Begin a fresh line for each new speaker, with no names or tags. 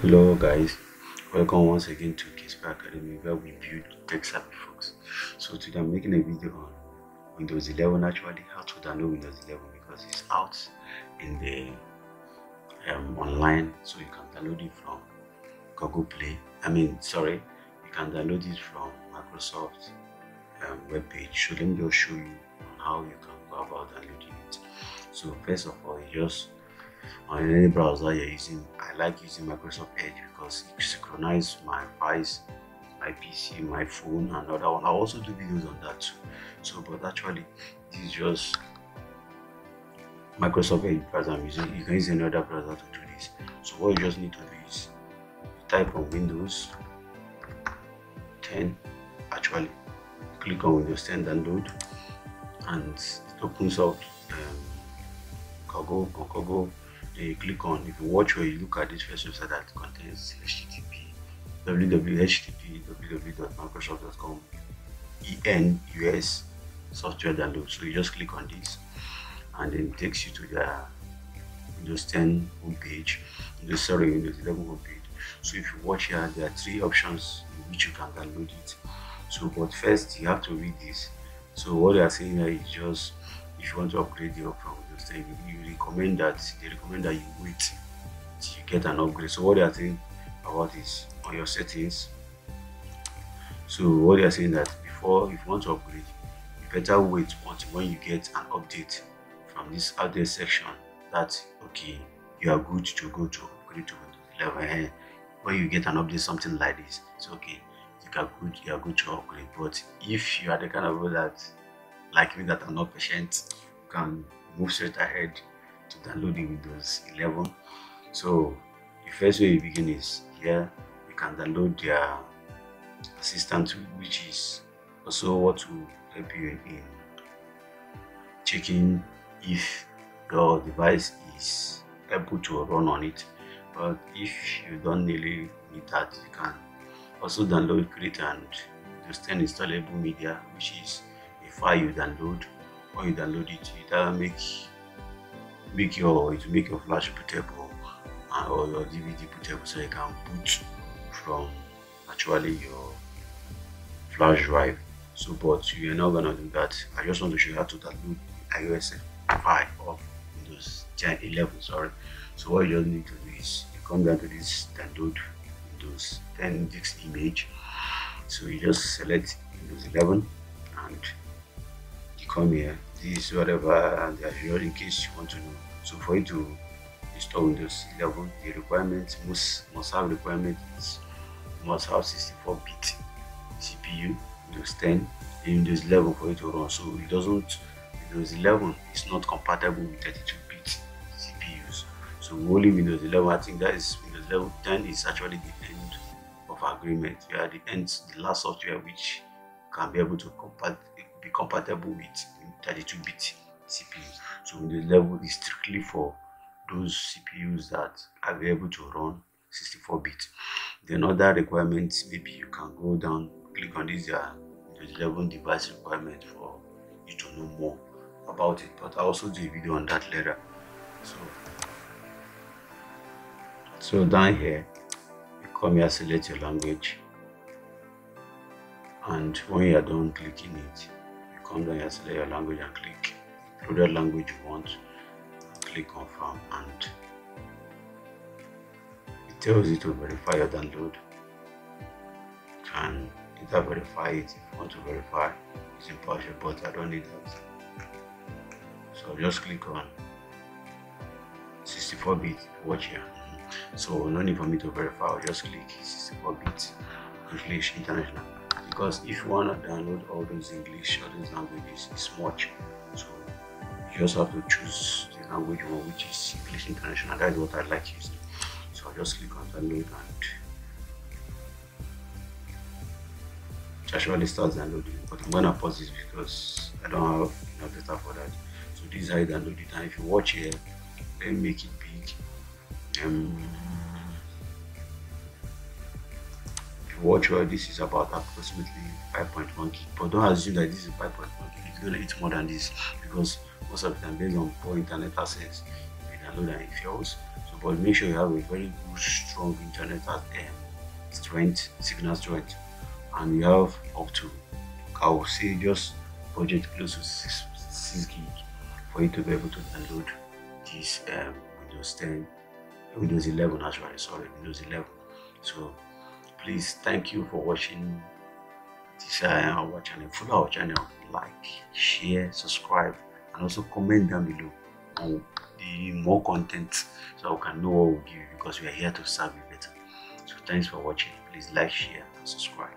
Hello guys, welcome once again to Kispa Academy where we build tech savvy folks. So today I'm making a video on Windows 11, actually how to download Windows 11 because it's out in the online, so you can download it from Google Play. You can download it from Microsoft webpage. So let me just show you how you can go about downloading it. So first of all, you just on any browser you're using. I like using Microsoft Edge because it synchronizes my files, my PC, my phone, and other one. I also do videos on that too. So, but actually, this is just Microsoft Edge browser I'm using. You can use another browser to do this. So, what you just need to do is type on Windows 10. Actually, click on Windows 10 download, and it opens up Google. Then you click on, if you watch where you look at this first website that contains www.microsoft.com ENUS software download. So you just click on this and then it takes you to the Windows 10 homepage, Windows 11 homepage. So if you watch here, there are three options in which you can download it. So but first you have to read this. So what they are saying here is just, if you want to upgrade your from Windows 10, they recommend that you wait till you get an upgrade. So what they are saying about is on your settings. So what they are saying that before, if you want to upgrade, you better wait until when you get an update from this update section that okay, you are good to go to upgrade to Windows 11. When you get an update, something like this, it's okay. You are good to upgrade. But if you are the kind of people that like me, that are not patient, you can move straight ahead to download the Windows 11. So the first way you begin is here. You can download their assistant, which is also what will help you in checking if your device is able to run on it. But if you don't really need that, you can also download, create, and just installable media, which is a file you download. When you download it, it make your flash bootable or your DVD bootable, so you can boot from actually your flash drive. So but you're not gonna do that. I just want to show you how to download the iOS 5 of Windows 11. Sorry. So what you just need to do is you come down to this download Windows 10 disk image. So you just select Windows 11 and you come here. This is whatever, and in case you want to know. So for you to install Windows 11, the requirement must have requirement is you must have 64-bit CPU, Windows 10, and Windows 11 for it to run. So it doesn't, Windows 11 is not compatible with 32-bit CPUs. So only Windows 11, I think that is Windows 11. 10 is actually the end of agreement. You are the last software which can be able to be compatible with 32-bit CPUs. So Windows 11 is strictly for those CPUs that are able to run 64-bit. Then other requirements, maybe you can go down, click on this Windows 11 device requirement for you to know more about it. But I'll also do a video on that later. So down here, you come here, select your language, and when you are done clicking it, you come down here, select your language and click included language you want, click confirm, and it tells you to verify your download. You can either verify it if you want to verify using PowerShell, but I don't need that. So just click on 64-bit, watch here. So no need for me to verify, I'll just click 64-bit English International, because if you want to download all those English or those languages, it's much. So you just have to choose the language one, which is English International. That is what I like using. So I'll just click on download, and it actually starts downloading. But I'm gonna pause this because I don't have enough data for that. So this is how you download it. And if you watch here, let me make it big. If you watch well, this is about approximately 5.1 gig, but don't assume that this is 5.1 gig. It's gonna eat more than this because most of the time, based on poor internet access, you download and it fails. So but make sure you have a very good, strong internet strength, signal strength, and you have up to, I will say, just budget close to 6 gig for you to be able to download this Windows 10, Windows 11 actually, sorry, Windows 11. So please, thank you for watching this our channel. Follow our channel, like, share, subscribe, and also comment down below on the more content so I can know what we'll give you, because we are here to serve you better. So thanks for watching. Please like, share, and subscribe.